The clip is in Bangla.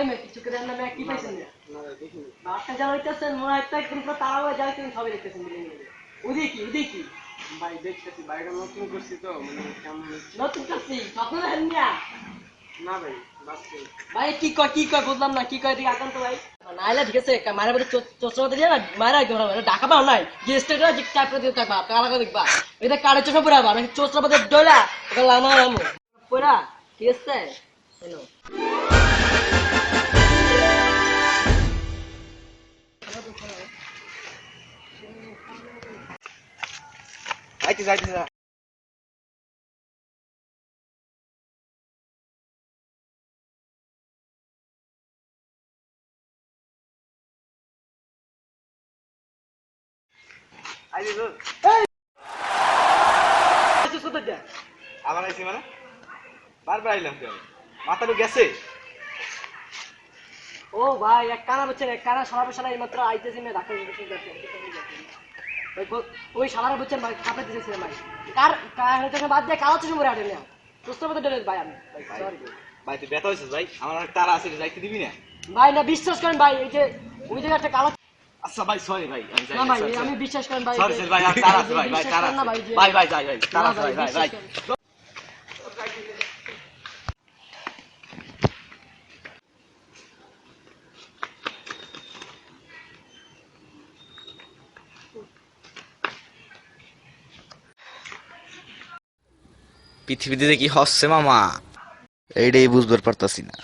ভাই মে কিছু করে না কি পাইছেন না ভাই দেখিনি বাসা যা হইতাছেন মনে একটা একদম পুরো তাড়াও যায় কিন্তু সবাই দেখতেছেন বিল্ডিং এ ওদিকে ভাই দেখতেছি বাড়িটা নতুন করছি তো মানে কেমন নতুন করছি স্বপ্ন দেখেন না ভাই বাসে ভাই কি কয় বুঝলাম না কি কয় দিকে আকান তো ভাই নাইলে ঠিক আছে মারা বলে চোচরা দিয়ে না মারা একদম ঢাকা পাও নাই গেস্টেরা যে চাপ দিয়ে থাকবা কালা করে দেখবা এটা কারে চোখে পড়াবা নাকি চোচরা পথে ডয়লা এটা লামা লামু পড়া ঠিক আছে হ্যালো যাইতে আবার আইছি মানে বারবার আইলাম কেন মাথাটা গেছে ও ভাই এক কানা বলছেন এক কানা সারা বছর এইমাত্র আইতেছি না ঢাকা ওই সারা বছর ভাই খাপে দিতেছিলাম ভাই কার বাদ দিয়ে কালো চশমা পরে আটেন না সুস্থ মতো ডরে ভাই আমি সরি ভাই তুই ব্যথা হয়েছিস ভাই আমার তারা আছে যাইতে দিবি না ভাই না বিশ্বাস করেন ভাই এই যে ওই জায়গায় একটা কালো আচ্ছা ভাই সরি ভাই না ভাই আমি বিশ্বাস করেন ভাই সরি ভাই আর তারা আছে ভাই তারা আছে ভাই যাই ভাই তারা আছে ভাই পৃথিবীতে কি হচ্ছে মামা এইটাই বুঝবার পারতাছি না।